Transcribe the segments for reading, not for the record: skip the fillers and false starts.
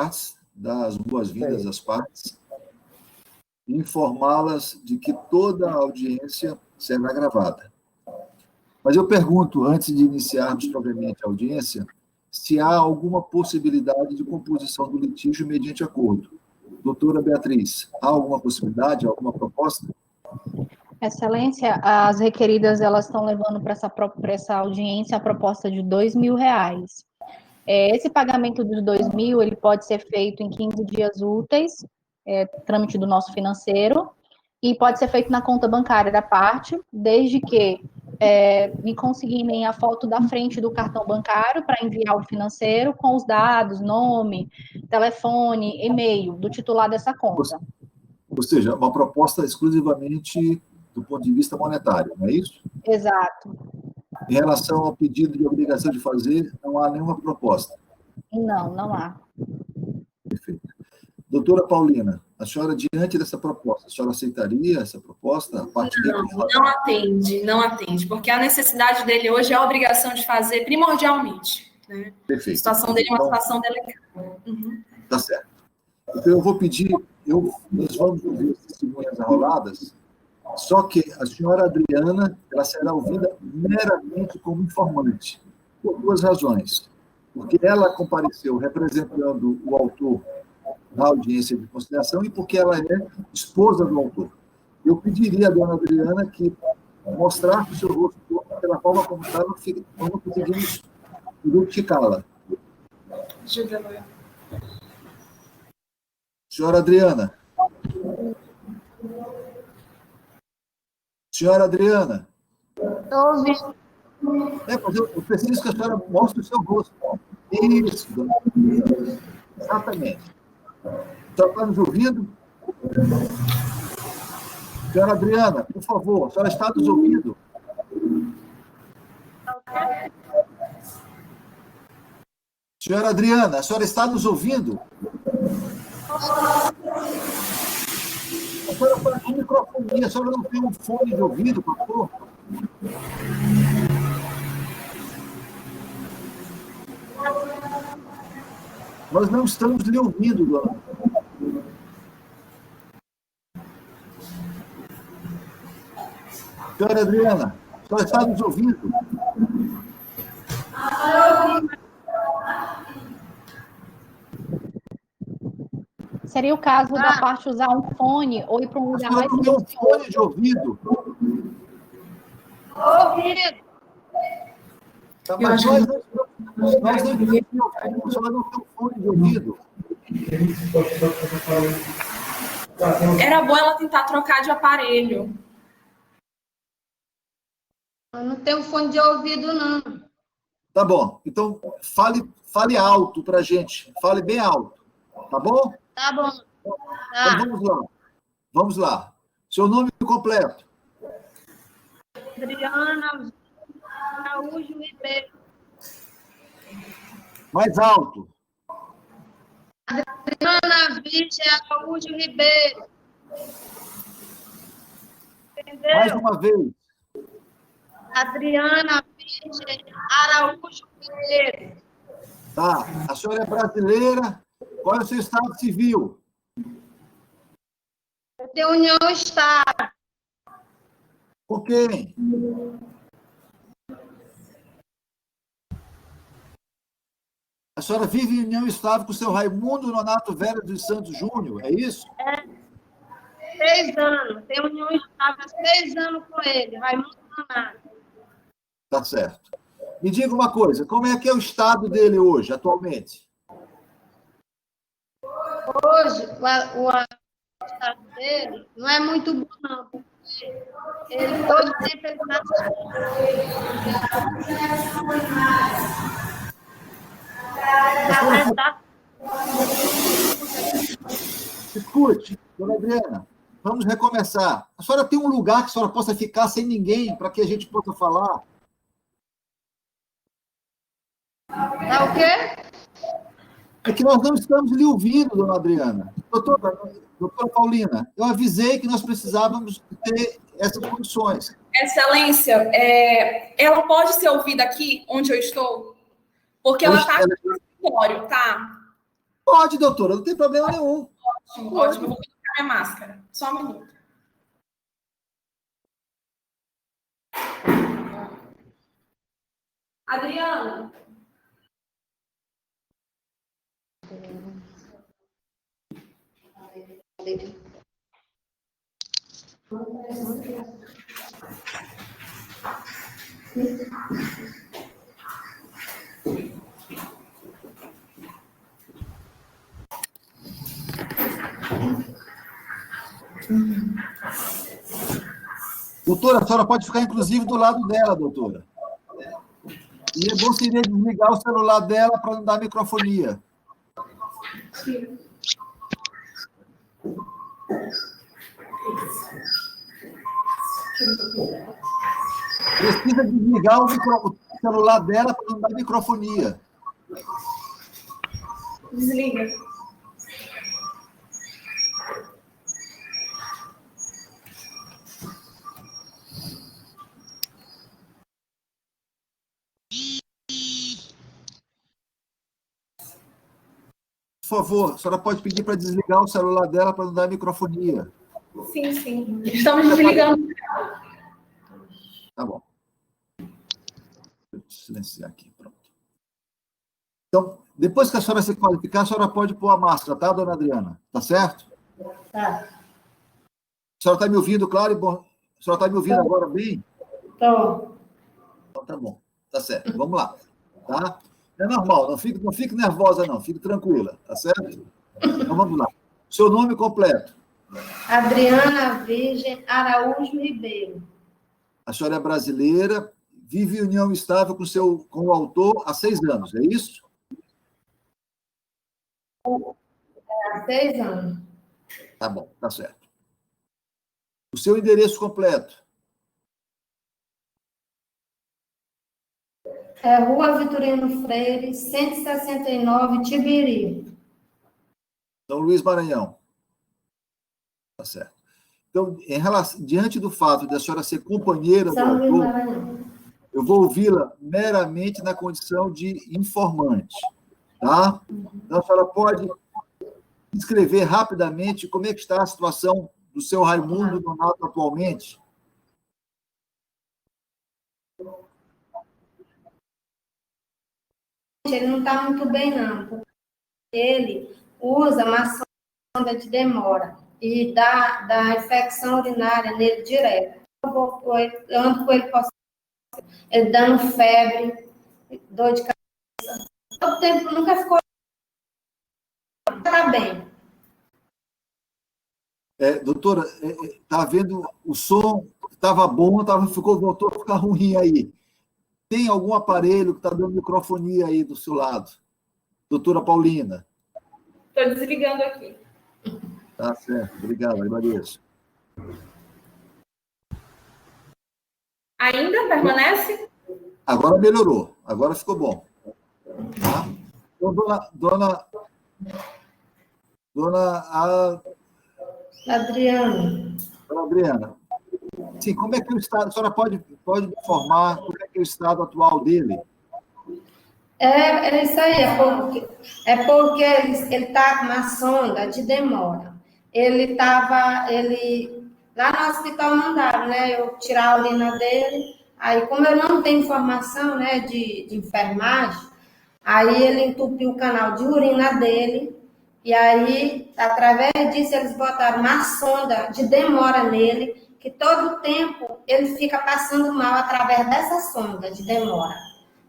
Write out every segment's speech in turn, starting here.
partes, dar as boas-vindas às partes, e informá-las de que toda a audiência será gravada. Mas eu pergunto, antes de iniciarmos propriamente a audiência, se há alguma possibilidade de composição do litígio mediante acordo. Doutora Beatriz, há alguma possibilidade, alguma proposta? Excelência, as requeridas elas estão levando para essa audiência a proposta de R$2.000. Esse pagamento dos 2.000, ele pode ser feito em 15 dias úteis, trâmite do nosso financeiro, e pode ser feito na conta bancária da parte, desde que me conseguirem a foto da frente do cartão bancário para enviar ao financeiro com os dados, nome, telefone, e-mail do titular dessa conta. Ou seja, uma proposta exclusivamente do ponto de vista monetário, não é isso? Exato. Em relação ao pedido de obrigação de fazer, não há nenhuma proposta? Não, não há. Perfeito. Doutora Paulina, a senhora, diante dessa proposta, a senhora aceitaria essa proposta? Não atende, porque a necessidade dele hoje é a obrigação de fazer situação. Né? Perfeito. A situação dele é uma situação delicada. Uhum. Tá certo. Então, eu vou pedir, nós vamos ouvir as testemunhas arroladas, só que a senhora Adriana, ela será ouvida meramente como informante, por duas razões. Porque ela compareceu representando o autor na audiência de conciliação e porque ela é esposa do autor. Eu pediria à dona Adriana que mostrasse o seu rosto pela forma como está, não conseguimos identificá-la. Senhora Adriana. Senhora Adriana. Estou ouvindo. Mas eu preciso que a senhora mostre o seu rosto. Isso, dona Adriana. Exatamente. A senhora está nos ouvindo? Senhora Adriana, por favor, a senhora está nos ouvindo? Senhora Adriana, a senhora está nos ouvindo? A senhora está com microfonia, a senhora não tem um fone de ouvido, por favor? Nós não estamos lhe ouvindo, dona. Senhora Adriana, a senhora está nos ouvindo? Seria o caso da parte usar um fone ou ir para um lugar mais... Não tem um fone de ouvido? Ouvido. Tá, mas nós não entendemos, a senhora não tem um fone de ouvido. Era bom ela tentar trocar de aparelho. Eu não tenho fone de ouvido, não. Tá bom. Então, fale alto para a gente. Fale bem alto. Tá bom? Tá bom. Tá. Então, vamos lá. Vamos lá. Seu nome completo. Adriana Araújo Ribeiro. Mais alto. Adriana Vitti Araújo Ribeiro. Entendeu? Mais uma vez. Adriana Vitti Araújo Ribeiro. Tá. A senhora é brasileira. Qual é o seu estado civil? Eu tenho união estável. Com quem? A senhora vive em união estável com o seu Raimundo Nonato Velho dos Santos Júnior, é isso? 6 anos. Tenho união estável há 6 anos com ele, Raimundo Nonato. Tá certo. Me diga uma coisa, como é que é o estado dele hoje, atualmente? Hoje, o estado dele não é muito bom, não. Ele todo tempo está... Escute, dona Adriana, vamos recomeçar. A senhora tem um lugar que a senhora possa ficar sem ninguém, para que a gente possa falar? É o quê? É que nós não estamos lhe ouvindo, dona Adriana. Doutora Paulina, eu avisei que nós precisávamos ter essas condições. Excelência, ela pode ser ouvida aqui, onde eu estou? Porque ela está aqui no escritório, tá? Pode, doutora, não tem problema nenhum. Ótimo, ótimo. Eu vou colocar minha máscara. Só um minuto. Adriana. Doutora, a senhora pode ficar, inclusive, do lado dela, doutora. E é bom seria desligar o celular dela para não dar microfonia. Sim. Precisa desligar o celular dela para não dar microfonia. Desliga. Por favor, a senhora pode pedir para desligar o celular dela para não dar microfonia. Sim, sim. Estamos desligando. Tá bom. Deixa eu silenciar aqui, pronto. Então, depois que a senhora se qualificar, a senhora pode pôr a máscara, tá, dona Adriana? Tá certo? Tá. A senhora está me ouvindo, claro e bom? A senhora está me ouvindo agora bem? Tô. Então, tá bom. Tá certo. Vamos lá. Tá? É normal, não fique nervosa, não. Fique tranquila, tá certo? Então, vamos lá. Seu nome completo. Adriana Virgem Araújo Ribeiro. A senhora é brasileira, vive em união estável com o autor há 6 anos, é isso? Há 6 anos. Tá bom, tá certo. O seu endereço completo. É Rua Vitorino Freire, 169, Tibiri. São Luís, Maranhão. Tá certo. Então, diante do fato de a senhora ser companheira do São Luís, autor, Maranhão. eu vou ouvi-la meramente na condição de informante, tá? Então, a senhora pode descrever rapidamente como é que está a situação do seu Raimundo Nonato atualmente? Ele não está muito bem, não. Porque ele usa uma sonda de demora e dá infecção urinária nele direto. Eu ando com ele, ele dando febre, dor de cabeça. Todo tempo nunca ficou. Está bem. Doutora, tá vendo o som? Estava bom, voltou a ficar ruim aí. Tem algum aparelho que está dando microfonia aí do seu lado? Doutora Paulina. Estou desligando aqui. Tá certo, obrigado, agradeço. Ainda permanece? Agora melhorou, agora ficou bom. Tá? Então, dona Adriana, sim, como é que o estado, a senhora pode me informar como é que é o estado atual dele? É isso aí, é porque ele está com uma sonda de demora. Lá no hospital mandaram, né, eu tirar a urina dele, aí como eu não tenho informação, né, de enfermagem, aí ele entupiu o canal de urina dele, e aí, através disso, eles botaram uma sonda de demora nele, que todo o tempo ele fica passando mal através dessa sonda de demora.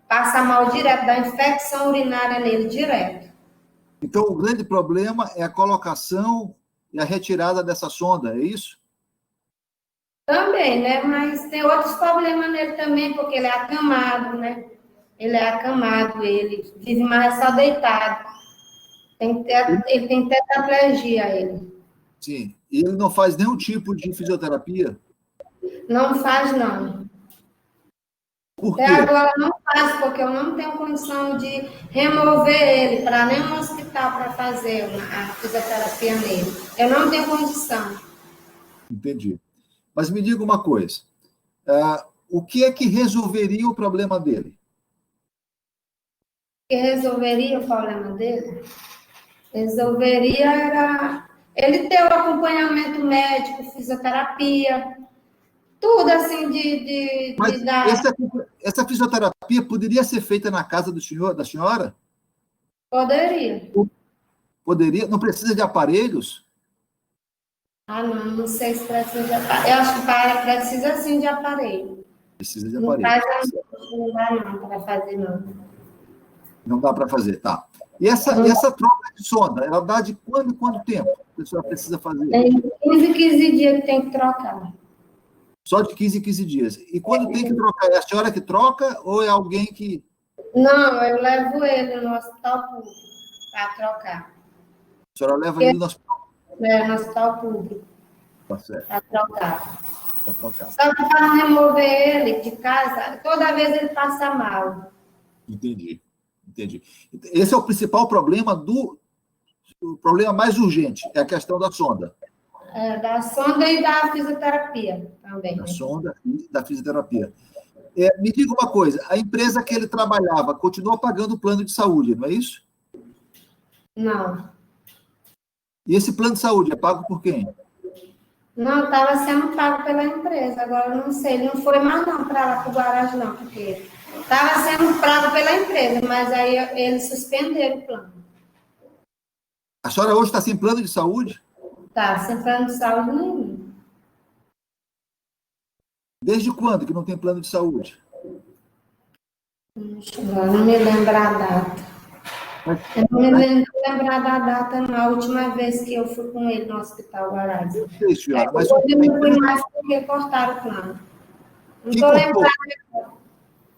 Passa mal direto, dá infecção urinária nele direto. Então, o grande problema é a colocação e a retirada dessa sonda, é isso? Também, né? Mas tem outros problemas nele também, porque ele é acamado, né? Ele vive mais só deitado. Ele tem tetraplegia, ele. Sim. E ele não faz nenhum tipo de fisioterapia? Não faz, não. Por quê? Até agora não faz, porque eu não tenho condição de remover ele para nenhum hospital para fazer a fisioterapia nele. Eu não tenho condição. Entendi. Mas me diga uma coisa. O que é que resolveria o problema dele? O que resolveria o problema dele? Resolveria era ele ter o acompanhamento médico, fisioterapia, tudo assim Mas dar. essa fisioterapia poderia ser feita na casa do senhor, da senhora? Poderia. Poderia? Não precisa de aparelhos? Ah, não sei se precisa de aparelho. Eu acho que precisa sim de aparelho. Precisa de Não aparelhos. não dá não para fazer, não. Não dá para fazer, tá. E essa troca de sonda, ela dá de quando em quanto tempo a pessoa precisa fazer? Tem 15 dias que tem que trocar. Só de 15 em 15 dias. E quando tem que trocar, é a senhora que troca ou é alguém que... Não, eu levo ele no hospital público para trocar. A senhora leva ele no hospital? É, no hospital público. Tá certo. Para trocar. Para trocar. Só que para remover ele de casa, toda vez ele passa mal. Entendi. Esse é o principal problema o problema mais urgente, é a questão da sonda. Da sonda e da fisioterapia também. Da sonda e da fisioterapia. Me diga uma coisa, a empresa que ele trabalhava continua pagando o plano de saúde, não é isso? Não. E esse plano de saúde é pago por quem? Não, estava sendo pago pela empresa. Agora, eu não sei, ele não foi mais não para lá, para o garagem, não, porque estava sendo pago pela empresa, mas aí eles suspenderam o plano. A senhora hoje está sem plano de saúde? Tá, sem plano de saúde nenhum. Desde quando que não tem plano de saúde? Não me lembro a data. Eu não me lembro da data, não. A última vez que eu fui com ele no hospital garagem. Eu sei, senhora, mas... Eu não fui mais porque cortaram o plano. Não estou lembrando.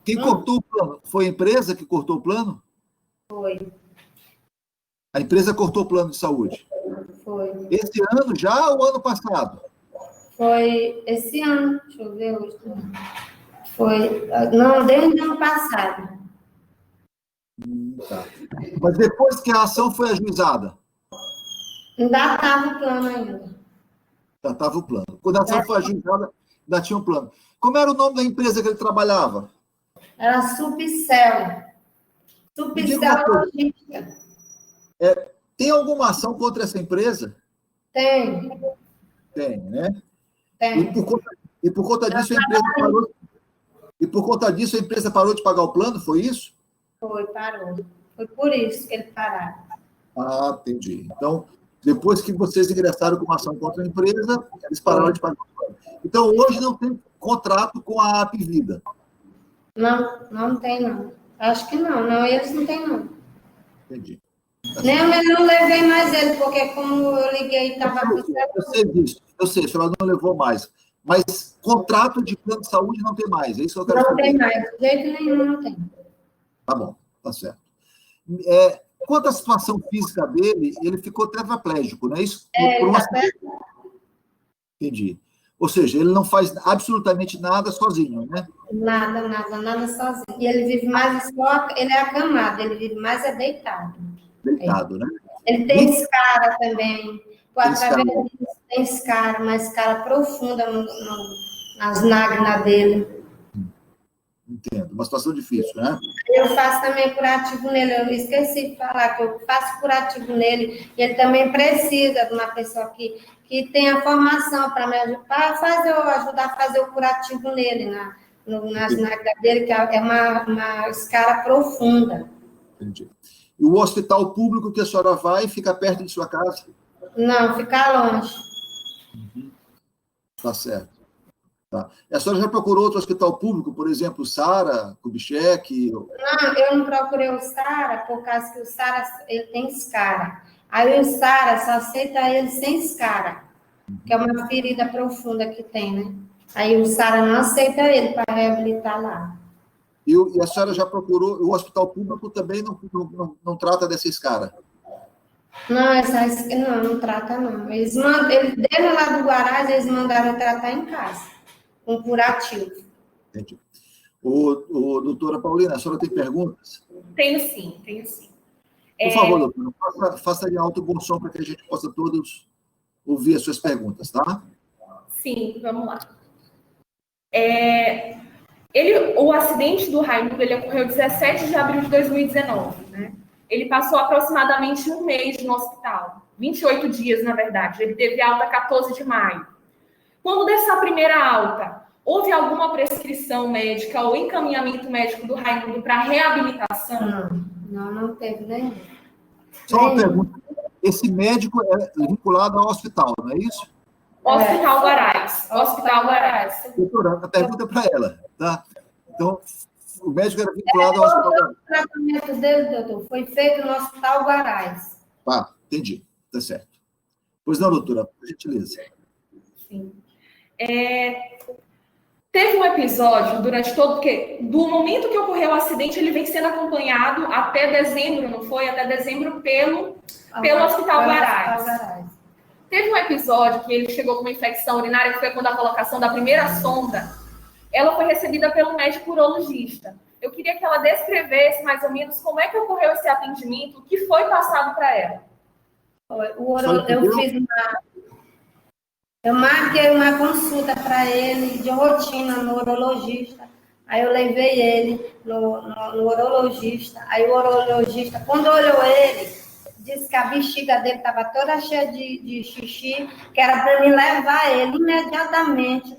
Quem cortou o plano? Foi a empresa que cortou o plano? Foi. A empresa cortou o plano de saúde? Foi. Esse ano já ou ano passado? Foi esse ano, deixa eu ver hoje. Foi, não, desde o ano passado. Tá. Mas depois que a ação foi ajuizada? Ainda estava o plano ainda. Já estava o plano. Quando a ação foi ajuizada, ainda tinha um plano. Como era o nome da empresa que ele trabalhava? Era Subcel. Subcel Logística. Tem alguma ação contra essa empresa? Tem. Tem, né? Tem. E por conta disso a empresa parou. E por conta disso a empresa parou de pagar o plano, foi isso? Foi, parou. Foi por isso que ele pararam. Ah, entendi. Então, depois que vocês ingressaram com uma ação contra a empresa, eles pararam de pagar o plano. Então, hoje não tem contrato com a Apvida. Não, não tem, não. Acho que não. Não, eles não têm, não. Entendi. Nem eu não levei mais ele, porque como eu liguei e estava... Eu sei disso. Eu sei, a senhora não levou mais. Mas contrato de plano de saúde não tem mais. É isso que eu quero Não saber. tem mais. De jeito nenhum, não tem. Tá bom, tá certo. Quanto à situação física dele, ele ficou tetraplégico, não é isso? Por um acidente. Entendi. Ou seja, ele não faz absolutamente nada sozinho, né? Nada sozinho. E ele vive mais só, ele é acamado, ele vive mais deitado. Deitado, né? Ele tem escara também. Através disso, tem escara, uma escara profunda nas nágrinas dele. Entendo. Uma situação difícil, né? Eu faço também curativo nele. Eu esqueci de falar que eu faço curativo nele. E ele também precisa de uma pessoa que tenha formação para me ajudar, ajudar a fazer o curativo nele, nas nágrinas dele, que é uma escara profunda. Entendi. E o hospital público que a senhora vai fica perto de sua casa? Não, fica longe. Tá certo. Tá. A senhora já procurou outro hospital público, por exemplo, Sara, Kubitschek? Não, eu não procurei o Sara, por causa que o Sara ele tem escara. Aí o Sara só aceita ele sem escara, que é uma ferida profunda que tem, né? Aí o Sara não aceita ele para reabilitar lá. E a senhora já procurou, o hospital público também não trata dessa escara? Não, não trata, não. Eles dentro lá do garagem, eles mandaram eu tratar em casa, com curativo. Entendi. Doutora Paulina, a senhora tem perguntas? Tenho sim. Por favor, doutora, faça em alto bom som para que a gente possa todos ouvir as suas perguntas, tá? Sim, vamos lá. O acidente do Raimundo, ele ocorreu 17 de abril de 2019, né? ele passou aproximadamente um mês no hospital. 28 dias, na verdade. Ele teve alta 14 de maio. Quando dessa primeira alta, houve alguma prescrição médica ou encaminhamento médico do Raimundo para reabilitação? Não teve nenhum. Só uma pergunta. Esse médico é vinculado ao hospital, não é isso? Hospital Guarais. Hospital Guarais. Doutora, a pergunta é para ela, tá? Então, o médico era vinculado ao hospital Guarais. O tratamento dele, doutor, foi feito no Hospital Guarais. Tá, entendi. Tá certo. Pois não, doutora, por gentileza. Sim. Teve um episódio durante todo... Porque do momento que ocorreu o acidente, ele vem sendo acompanhado até dezembro, não foi? Até dezembro pelo Hospital Guarais. Teve um episódio que ele chegou com uma infecção urinária, que foi quando a colocação da primeira sonda, ela foi recebida pelo médico urologista. Eu queria que ela descrevesse mais ou menos como é que ocorreu esse atendimento, o que foi passado para ela. Eu marquei uma consulta para ele de rotina no urologista. Aí eu levei ele no urologista. Aí o urologista, quando olhou ele, disse que a bexiga dele estava toda cheia de xixi, que era para mim levar ele imediatamente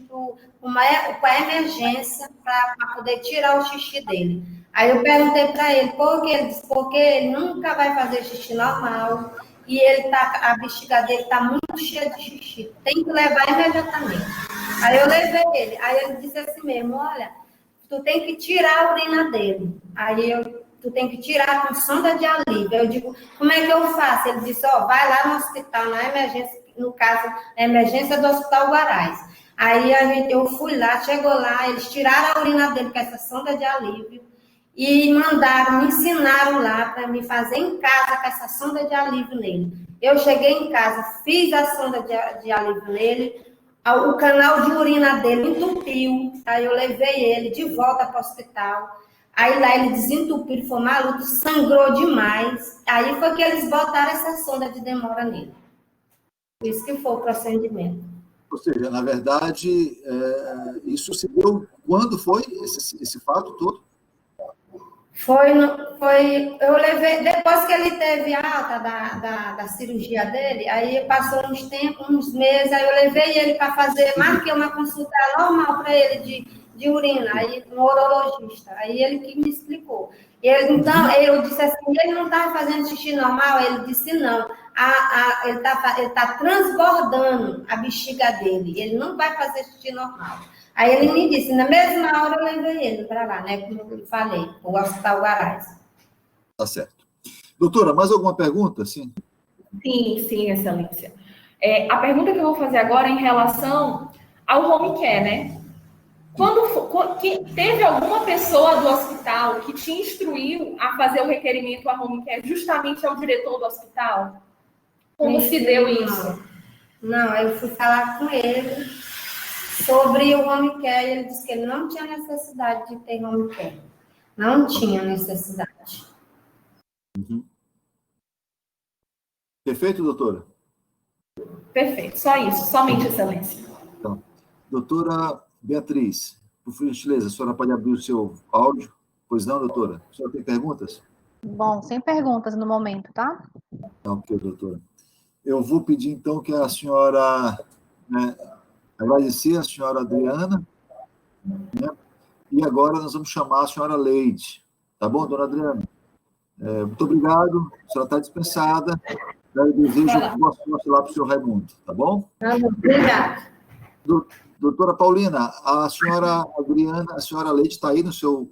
para a emergência para poder tirar o xixi dele. Aí eu perguntei para ele, por quê? Ele disse, porque ele nunca vai fazer xixi normal e a bexiga dele está muito cheia de xixi. Tem que levar imediatamente. Aí eu levei ele. Aí ele disse assim mesmo, olha, tu tem que tirar a urina dele. Tu tem que tirar com sonda de alívio. Eu digo, como é que eu faço? Ele disse, vai lá no hospital, na emergência, no caso, a emergência do Hospital Guarais. Aí eu fui lá, chegou lá, eles tiraram a urina dele com essa sonda de alívio e me ensinaram lá para me fazer em casa com essa sonda de alívio nele. Eu cheguei em casa, fiz a sonda de alívio nele, o canal de urina dele entupiu, aí eu levei ele de volta para o hospital. Aí lá ele desentupiu, ele foi maluco, sangrou demais. Aí foi que eles botaram essa sonda de demora nele. Por isso que foi o procedimento. Ou seja, na verdade, isso se deu quando foi esse fato todo? Eu levei, depois que ele teve alta da cirurgia dele, aí passou uns meses, aí eu levei ele para marquei uma consulta normal para ele de urina, aí no urologista, aí ele que me explicou. Então, eu disse assim, ele não estava fazendo xixi normal? Ele disse não, ele está transbordando a bexiga dele, ele não vai fazer xixi normal. Aí ele me disse, na mesma hora eu levei ele para lá, né, como eu falei, o Hospital Guarais. Tá certo. Doutora, mais alguma pergunta? Sim, excelência. A pergunta que eu vou fazer agora é em relação ao home care, né? Teve alguma pessoa do hospital que te instruiu a fazer o requerimento a home care justamente ao diretor do hospital? Como se deu isso? Não, eu fui falar com ele sobre o home care e ele disse que ele não tinha necessidade de ter home care. Não tinha necessidade. Perfeito, doutora? Perfeito, só isso, somente excelência. Então, doutora Beatriz, por gentileza, a senhora pode abrir o seu áudio? Pois não, doutora? A senhora tem perguntas? Bom, sem perguntas no momento, tá? Ok, doutora. Eu vou pedir, então, que a senhora... agradecer a senhora Adriana, né? E agora nós vamos chamar a senhora Leide. Tá bom, dona Adriana? Muito obrigado, a senhora está dispensada. Eu desejo boa sorte lá para o senhor Raimundo, tá bom? Obrigada. Doutora Paulina, a senhora Adriana, a senhora Leide está aí no seu...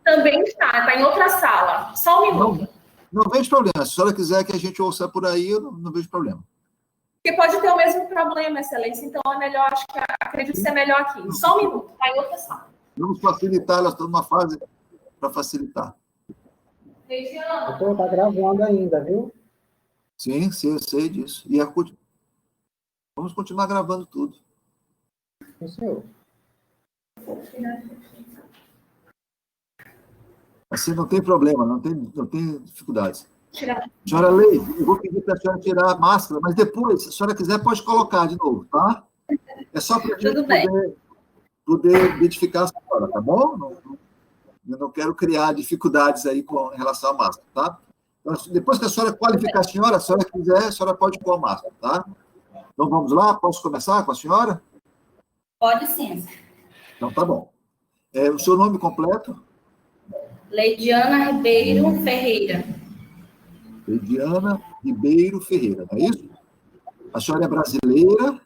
Também está em outra sala. Só um minuto. Não vejo problema. Se a senhora quiser que a gente ouça por aí, eu não vejo problema. Porque pode ter o mesmo problema, excelência. Então, é melhor, acredito ser melhor aqui. Só um minuto, está em outra sala. Vamos facilitar, elas estão numa fase para facilitar. Doutor, está gravando ainda, viu? Sim, eu sei disso. Vamos continuar gravando tudo. Sim, senhor. Assim não tem problema, não tem dificuldades. Senhora Leide, eu vou pedir para a senhora tirar a máscara, mas depois, se a senhora quiser, pode colocar de novo, tá? É só para a gente poder identificar a senhora, tá bom? Eu não quero criar dificuldades aí em relação à máscara, tá? Então, depois que a senhora qualificar a senhora quiser, a senhora pode pôr a máscara, tá? Então, vamos lá? Posso começar com a senhora? Pode sim. Então, tá bom. O seu nome completo? Leidiana Ribeiro Ferreira. Leidiana Ribeiro Ferreira, não é isso? A senhora é brasileira?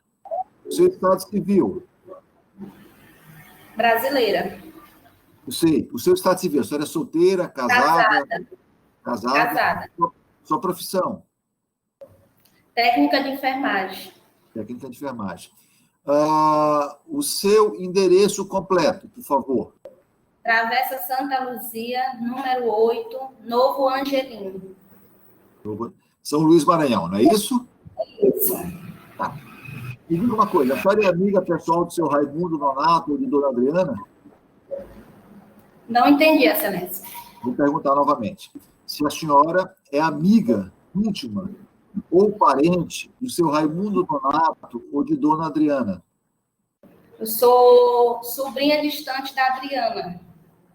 O seu estado civil? Brasileira. Eu sei. O seu estado civil, a senhora é solteira, casada? Casada. Sua profissão? Técnica de enfermagem. Técnica de enfermagem. O seu endereço completo, por favor. Travessa Santa Luzia, número 8, Novo Angelino. São Luís, Maranhão, não é isso? Isso. Tá. Me diga uma coisa, a senhora é amiga pessoal do seu Raimundo Nonato ou de Dona Adriana? Não entendi, excelência. Vou perguntar novamente. Se a senhora é amiga íntima ou parente do seu Raimundo Nonato ou de Dona Adriana? Eu sou sobrinha distante da Adriana.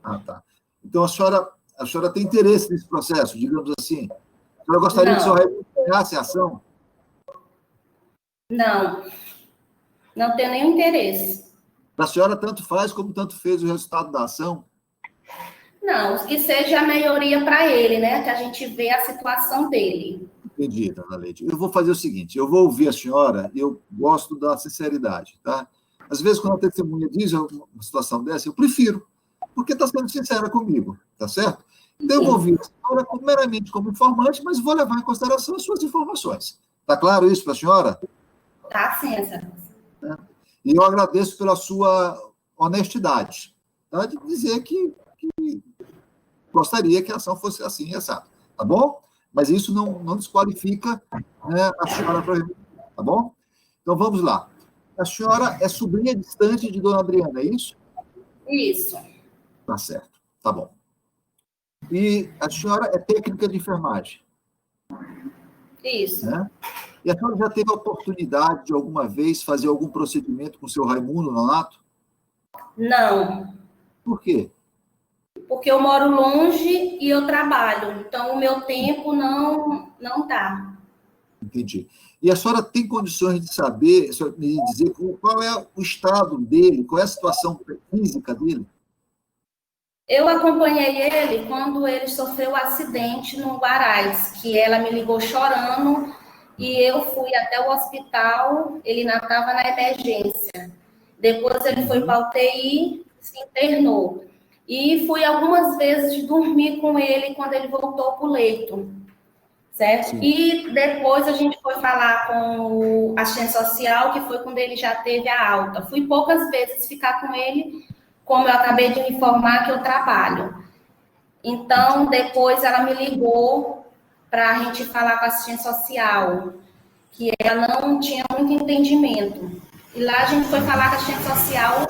Ah, tá. Então, a senhora tem interesse nesse processo, digamos assim? A senhora gostaria que o seu Raimundo ganhasse a ação? Não. Não tenho nenhum interesse. Para a senhora, tanto faz como tanto fez o resultado da ação? Não, que seja a melhoria para ele, né? Que a gente vê a situação dele. Entendi, dona Leide. Eu vou fazer o seguinte, eu vou ouvir a senhora e eu gosto da sinceridade, tá? Às vezes, quando a testemunha diz uma situação dessa, eu prefiro, porque está sendo sincera comigo, tá certo? Então, eu vou ouvir a senhora meramente como informante, mas vou levar em consideração as suas informações. Está claro isso para a senhora? Tá, sim, excelência. E eu agradeço pela sua honestidade, tá? De dizer que gostaria que a ação fosse assim e assado, tá bom? Mas isso não desqualifica, né, a senhora para tá bom? Então, vamos lá. A senhora é sobrinha distante de Dona Adriana, é isso? Isso. Tá certo, tá bom. E a senhora é técnica de enfermagem? Isso. Né? E a senhora já teve a oportunidade de alguma vez fazer algum procedimento com o seu Raimundo Nonato? Não. Por quê? Porque eu moro longe e eu trabalho. Então, o meu tempo não dá. Entendi. E a senhora tem condições de saber, me dizer qual é o estado dele, qual é a situação física dele? Eu acompanhei ele quando ele sofreu um acidente no Guarais, que ela me ligou chorando e eu fui até o hospital, ele ainda estava na emergência. Depois ele foi para a UTI, se internou. E fui algumas vezes dormir com ele quando ele voltou para o leito, certo? Sim. E depois a gente foi falar com a assistente social, que foi quando ele já teve a alta. Fui poucas vezes ficar com ele, como eu acabei de me informar que eu trabalho. Então, depois ela me ligou para a gente falar com a assistente social, que ela não tinha muito entendimento. E lá a gente foi falar com a assistente social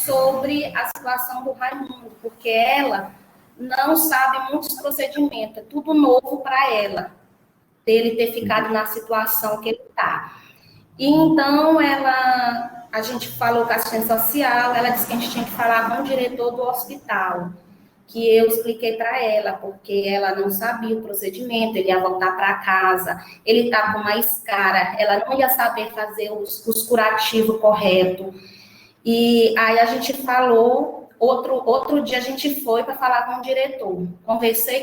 sobre a situação do Raimundo, porque ela não sabe muitos procedimentos, é tudo novo para ela, dele ter ficado na situação que ele está. E então a gente falou com a assistente social, ela disse que a gente tinha que falar com o diretor do hospital, que eu expliquei para ela, porque ela não sabia o procedimento, ele ia voltar para casa, ele está com uma escara, ela não ia saber fazer os curativos corretos. E aí a gente falou, outro dia a gente foi para falar com o diretor.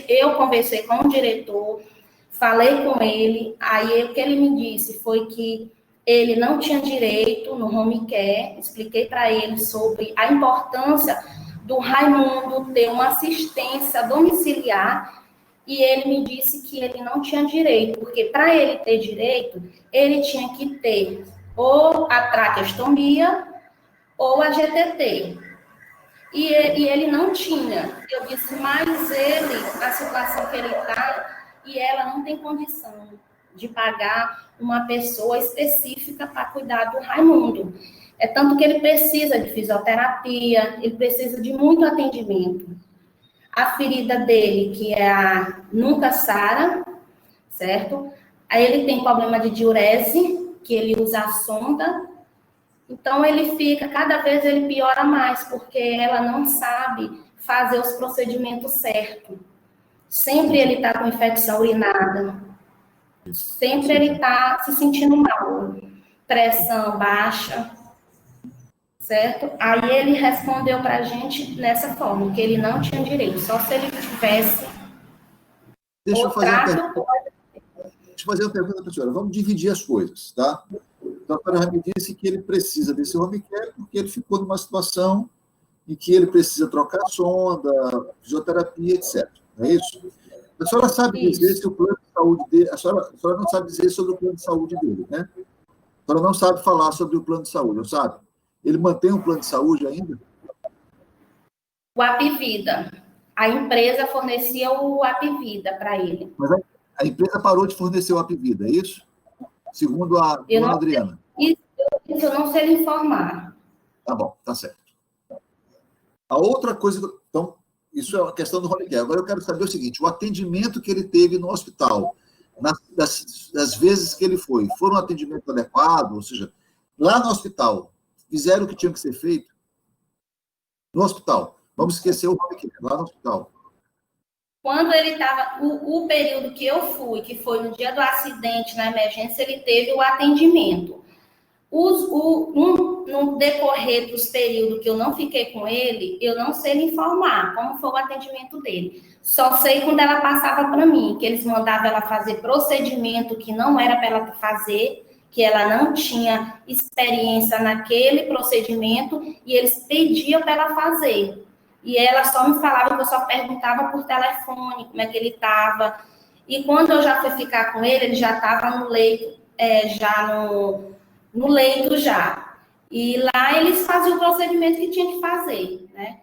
Eu conversei com o diretor, falei com ele, aí o que ele me disse foi que ele não tinha direito no home care, expliquei para ele sobre a importância do Raimundo ter uma assistência domiciliar, e ele me disse que ele não tinha direito, porque para ele ter direito, ele tinha que ter ou a traqueostomia ou a GTT. E ele não tinha. Eu disse, mas ele, a situação que ele está, e ela não tem condição de pagar uma pessoa específica para cuidar do Raimundo. É tanto que ele precisa de fisioterapia, ele precisa de muito atendimento. A ferida dele, que é a nunca sara, certo? Aí ele tem problema de diurese, que ele usa a sonda. Então, ele fica, cada vez ele piora mais, porque ela não sabe fazer os procedimentos certos, Sempre ele está com infecção urinária. Sempre ele está se sentindo mal. Pressão baixa. Certo? Aí ele respondeu para a gente nessa forma, que ele não tinha direito. Só se ele tivesse... Deixa eu fazer uma pergunta para a senhora. Vamos dividir as coisas, tá? A doutora já me disse que ele precisa desse home care porque ele ficou numa situação em que ele precisa trocar sonda, fisioterapia, etc. Não é isso? A senhora sabe dizer se o plano de saúde dele... A senhora não sabe dizer sobre o plano de saúde dele, né? A senhora não sabe falar sobre o plano de saúde, não sabe? Ele mantém um plano de saúde ainda? O Apivida. A empresa fornecia o Apivida para ele. Mas a empresa parou de fornecer o Apivida, é isso? Segundo a dona Adriana. Isso eu não sei lhe informar. Tá bom, tá certo. A outra coisa... Então, isso é uma questão do home care. Agora eu quero saber o seguinte, o atendimento que ele teve no hospital, das vezes que ele foi, foram um atendimento adequado? Ou seja, lá no hospital, fizeram o que tinha que ser feito? No hospital. Vamos esquecer o home care, lá no hospital. Quando ele estava, o período que eu fui, que foi no dia do acidente, na emergência, ele teve o atendimento. No decorrer dos períodos que eu não fiquei com ele, eu não sei lhe informar como foi o atendimento dele. Só sei quando ela passava para mim, que eles mandavam ela fazer procedimento que não era para ela fazer, que ela não tinha experiência naquele procedimento, e eles pediam para ela fazer. E ela só me falava, que eu só perguntava por telefone como é que ele estava. E quando eu já fui ficar com ele já estava no leito, no leito já. E lá eles faziam o procedimento que tinha que fazer, né?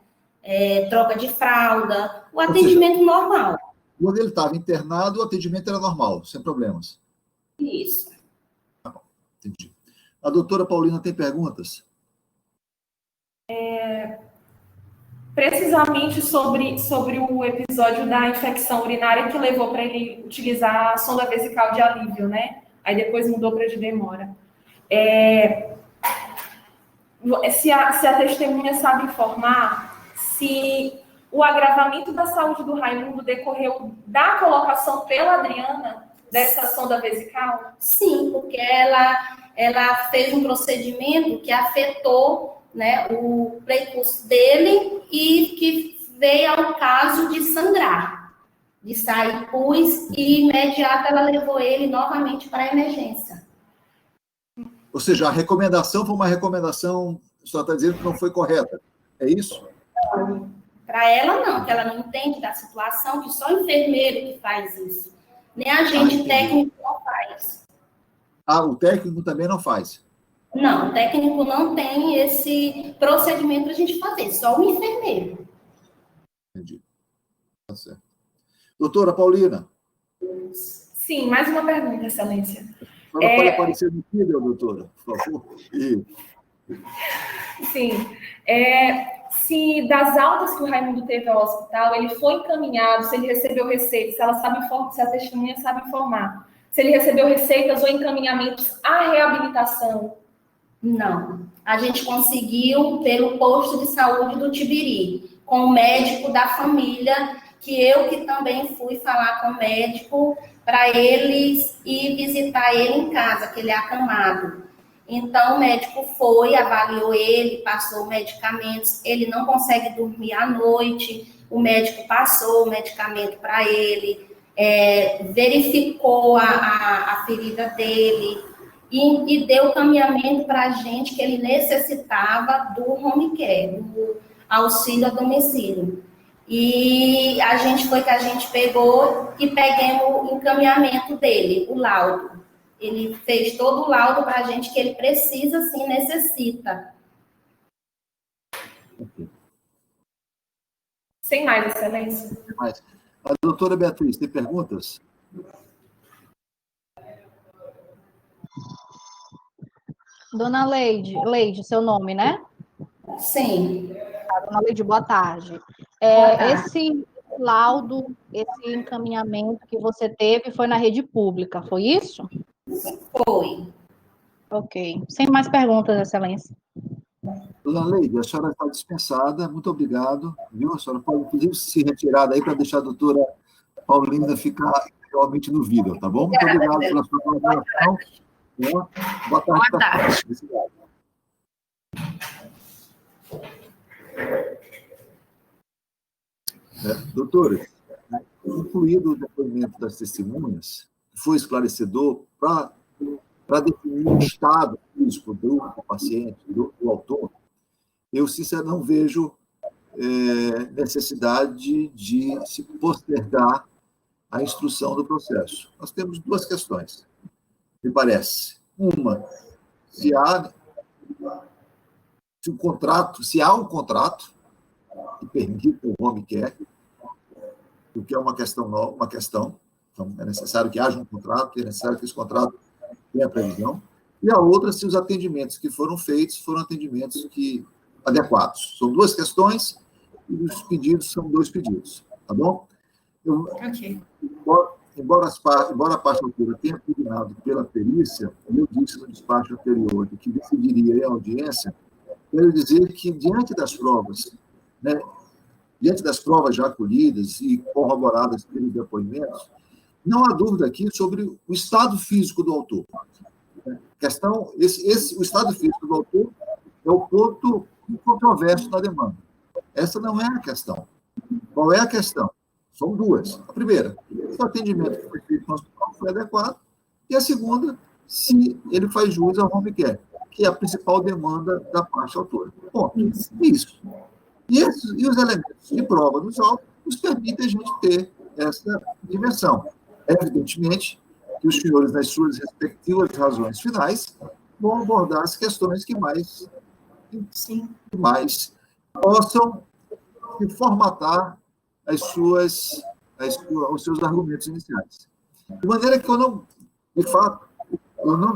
Troca de fralda, o atendimento normal. Quando ele estava internado, o atendimento era normal, sem problemas. Isso. Tá bom, entendi. A doutora Paulina tem perguntas? Precisamente sobre o episódio da infecção urinária que levou para ele utilizar a sonda vesical de alívio, né? Aí depois mudou para de demora. Se a testemunha sabe informar se o agravamento da saúde do Raimundo decorreu da colocação pela Adriana dessa sonda vesical? Sim, porque ela fez um procedimento que afetou, né, o prepúcio dele e que veio ao caso de sangrar, de sair pus, e imediato ela levou ele novamente para a emergência. Ou seja, a recomendação foi uma recomendação, só está dizendo que não foi correta. É isso? Para ela, não, que ela não entende da situação, que só o enfermeiro que faz isso. Nem a gente técnico não faz. O técnico também não faz? Não, o técnico não tem esse procedimento para a gente fazer, só o enfermeiro. Entendi. Tá certo. Doutora Paulina. Sim, mais uma pergunta, Excelência. A senhora pode aparecer no vídeo, doutora, por favor? Sim. Se das altas que o Raimundo teve ao hospital, ele foi encaminhado, se ele recebeu receitas, se a testemunha sabe informar, se ele recebeu receitas ou encaminhamentos à reabilitação? Não. A gente conseguiu pelo posto de saúde do Tibiri, com o médico da família, que também fui falar com o médico para eles ir visitar ele em casa, que ele é acamado. Então, o médico foi, avaliou ele, passou medicamentos, ele não consegue dormir à noite, o médico passou o medicamento para ele, verificou a ferida dele e deu caminhamento para a gente que ele necessitava do home care, do auxílio a domicílio. E a gente pegou e peguemos o encaminhamento dele, o laudo. Ele fez todo o laudo para a gente que ele precisa, sim, necessita. Sem mais, Excelência. Sem mais. A doutora Beatriz, tem perguntas? Dona Leide, seu nome, né? Sim. Dona Leide, boa tarde. Esse laudo, esse encaminhamento que você teve foi na rede pública, foi isso? Foi. Ok. Sem mais perguntas, Excelência. Dona Leide, a senhora está dispensada, muito obrigado. Viu? A senhora pode, inclusive, se retirar daí para deixar a doutora Paulina ficar realmente no vídeo, tá bom? Muito obrigado pela sua colaboração. Boa tarde. Boa tarde. Doutores, concluído o depoimento das testemunhas, foi esclarecedor para definir o estado físico do paciente, do autor, eu, sinceramente, não vejo necessidade de se postergar a instrução do processo. Nós temos duas questões, me parece. Uma, se há um contrato que permita o home care, o que é uma questão nova, então é necessário que haja um contrato, é necessário que esse contrato tenha previsão, e a outra, se os atendimentos que foram feitos foram atendimentos adequados. São duas questões, e os pedidos são dois pedidos, tá bom? Ok. Embora a parte autora tenha pugnado pela perícia, eu disse no despacho anterior de que decidiria a audiência, quero dizer que, diante das provas, diante das provas já colhidas e corroboradas pelos depoimentos, não há dúvida aqui sobre o estado físico do autor. O estado físico do autor é o ponto controverso da demanda. Essa não é a questão. Qual é a questão? São duas. A primeira, se o atendimento que foi feito no hospital foi adequado, e a segunda, se ele faz jus ao home care, que é a principal demanda da parte autora. Ponto. Isso. E os elementos de prova dos autos nos permitem a gente ter essa dimensão. Evidentemente que os senhores, nas suas respectivas razões finais, vão abordar as questões que mais possam formatar os seus argumentos iniciais. De maneira que eu não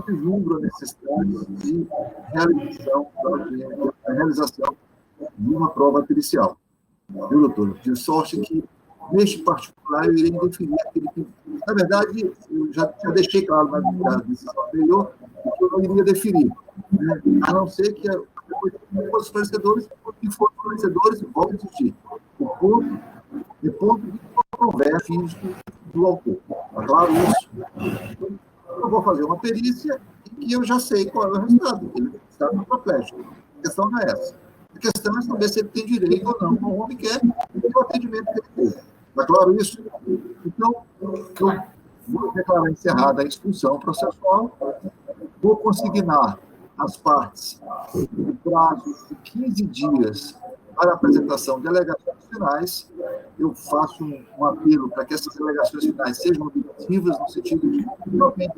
vislumbro a necessidade de realização de uma prova pericial. Viu, doutor? De sorte que, neste particular, eu irei definir aquele que... Na verdade, eu já deixei claro na decisão anterior que eu não iria definir, né? A não ser que depois os fornecedores, que foram fornecedores, vão existir. O ponto de conversa físico do autor. Está claro isso? Então, eu vou fazer uma perícia e eu já sei qual é o resultado. Ele está no tetraplégico. A questão não é essa. A questão é saber se ele tem direito ou não ao home care e o atendimento que ele teve. Está claro isso? Então, eu vou declarar encerrada a instrução processual, vou consignar as partes no prazo de 15 dias para a apresentação de alegações finais. Eu faço um apelo para que essas alegações finais sejam objetivas, no sentido de realmente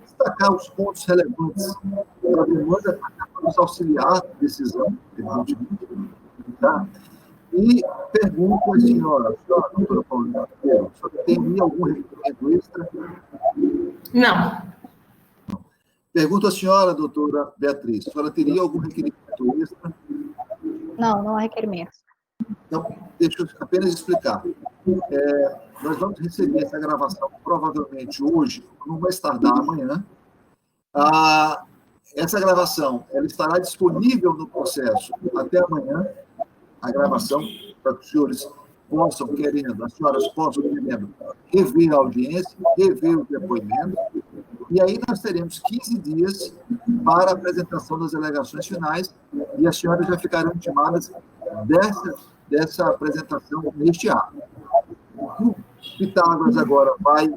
destacar os pontos relevantes da demanda para nos auxiliar na decisão, evidentemente. Tá? E pergunto à senhora, doutora Paulina, a senhora tem algum requerimento extra? Não. Pergunto à senhora, doutora Beatriz, a senhora teria algum requerimento extra? Não há requerimento. Então, deixa eu apenas explicar. Nós vamos receber essa gravação provavelmente hoje, não vai tardar amanhã. Essa gravação ela estará disponível no processo até amanhã, a gravação, para que os senhores possam, as senhoras possam, querendo, rever a audiência, rever o depoimento, e aí nós teremos 15 dias para a apresentação das alegações finais, e as senhoras já ficarão intimadas dessa apresentação neste ato. O Pitágoras agora vai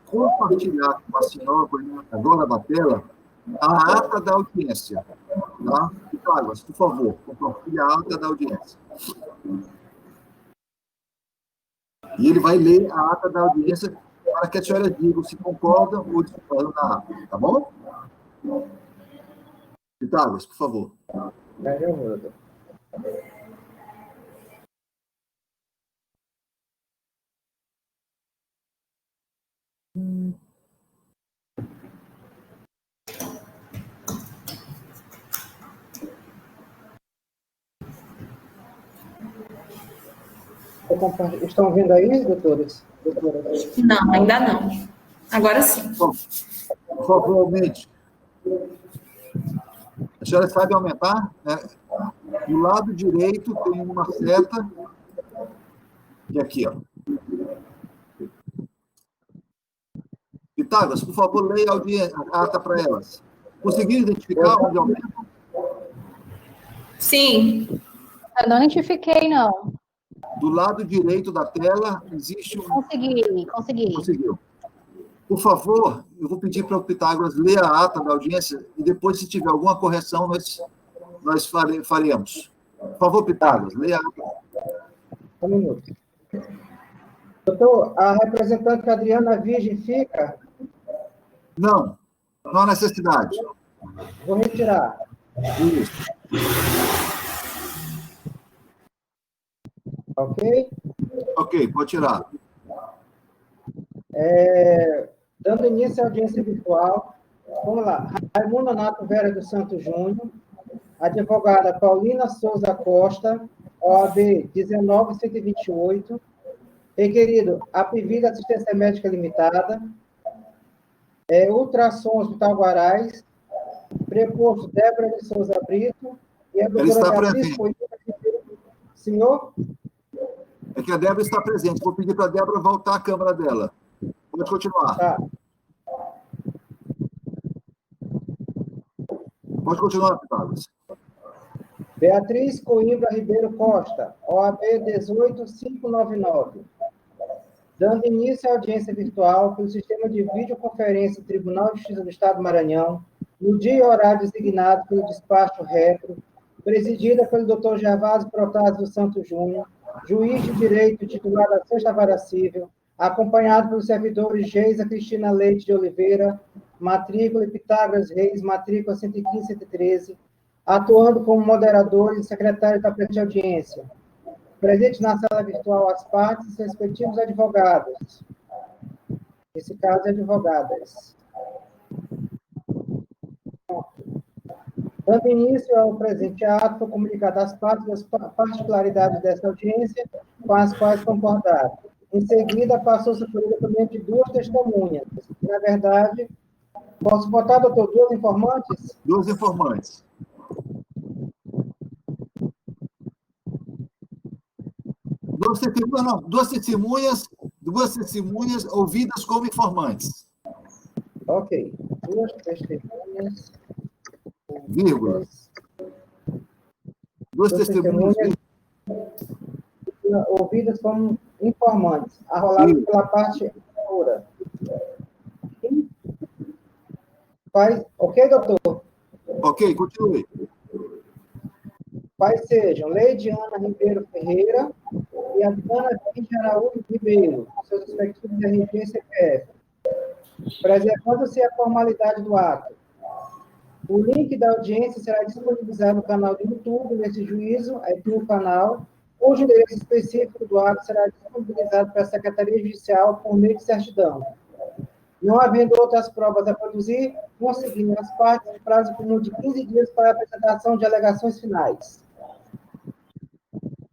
compartilhar com a senhora, agora na tela, a ata da audiência. Tá? Pitágoras, por favor, compartilhe a ata da audiência. E ele vai ler a ata da audiência para que a senhora diga se concordam ou discordam na ata. Tá bom? Pitágoras, por favor. Estão vendo aí, doutores? Não, ainda não. Agora sim. Por favor, aumente. A senhora sabe aumentar? Né? Do lado direito tem uma seta, e aqui, ó. Pitágoras, por favor, leia a ata para elas. Conseguiram identificar onde aumenta? Sim. Eu não identifiquei, não. Do lado direito da tela, existe um... Consegui. Conseguiu. Por favor, eu vou pedir para o Pitágoras ler a ata da audiência e depois, se tiver alguma correção, nós faremos. Por favor, Pitágoras, leia a ata. Um minuto. Doutor, a representante Adriana Virgem fica? Não há necessidade. Vou retirar. Isso. Ok? Ok, pode tirar. Dando início à audiência virtual, vamos lá. Raimundo Nato Vera dos Santos Júnior, advogada Paulina Souza Costa, OAB 19128, requerido Apivida Assistência Médica Limitada, Ultrassom Hospital Guarais, preposto Débora de Souza Brito e a doutora Beatriz Coimbra. Senhor? É que a Débora está presente. Vou pedir para a Débora voltar à câmera dela. Pode continuar. Tá. Pode continuar, Pitágoras. Beatriz Coimbra Ribeiro Costa, OAB 18599. Dando início à audiência virtual pelo sistema de videoconferência Tribunal de Justiça do Estado do Maranhão, no dia e horário designado pelo despacho retro, presidida pelo Dr. Gervásio Protásio dos Santos Júnior, juiz de direito titular da Sexta Vara Civil, acompanhado pelos servidores Geisa Cristina Leite de Oliveira, matrícula Pitágoras Reis, matrícula 115-113, atuando como moderadores e secretários da presente audiência. Presente na sala virtual as partes e seus respectivos advogados. Nesse caso, advogadas. Dando início ao presente ato, foi comunicado às partes as particularidades desta audiência, com as quais concordaram. Em seguida, passou-se por depoimento de duas testemunhas. Na verdade, posso botar, doutor, duas informantes? Duas informantes. Duas testemunhas ouvidas como informantes. Ok. Duas testemunhas. Vírgula. Duas testemunhas ouvidas como informantes, arroladas pela parte pura. Ok, doutor? Ok, continue. Quais sejam Leidiana Ribeiro Ferreira e Adriana Vinci Araújo Ribeiro, seus respectivos RG e CPF, preservando-se a formalidade do ato. O link da audiência será disponibilizado no canal do YouTube, nesse juízo, aí tem o canal, cujo endereço específico do ato será disponibilizado para a Secretaria Judicial por meio de certidão. Não havendo outras provas a produzir, conseguindo as partes de prazo comum de 15 dias para a apresentação de alegações finais.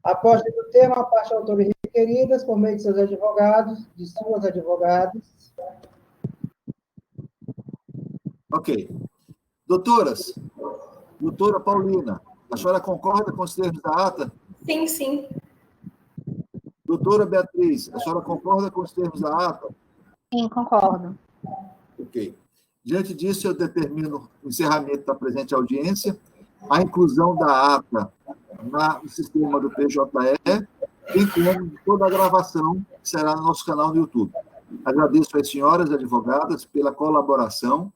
Após o termo, a parte autora e requeridas, por meio de seus advogados, de suas advogadas. Ok. Doutoras, doutora Paulina, a senhora concorda com os termos da ata? Sim, sim. Doutora Beatriz, a senhora concorda com os termos da ata? Sim, concordo. Ok. Diante disso, eu determino o encerramento da presente audiência, a inclusão da ata no sistema do PJE, bem como toda a gravação que será no nosso canal no YouTube. Agradeço às senhoras advogadas pela colaboração.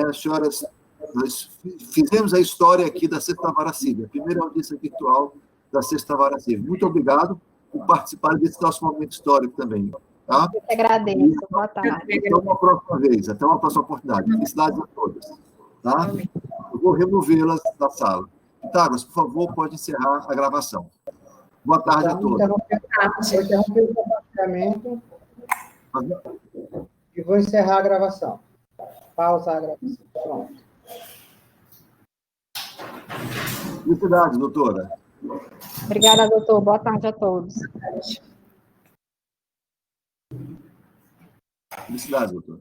As senhoras, nós fizemos a história aqui da Sexta Vara Civil, a primeira audiência virtual da Sexta Vara Civil. Muito obrigado por participar desse nosso momento histórico também. Tá? Eu que agradeço. Boa tarde. Até uma próxima vez, até uma próxima oportunidade. Felicidades a todas. Tá? Eu vou removê-las da sala. Pitágoras, por favor, pode encerrar a gravação. Boa tarde a todos. Vou interromper o compartilhamento e vou encerrar a gravação. Pausar a gravação. Pronto. Felicidades, doutora. Obrigada, doutor. Boa tarde a todos. Felicidades, doutora.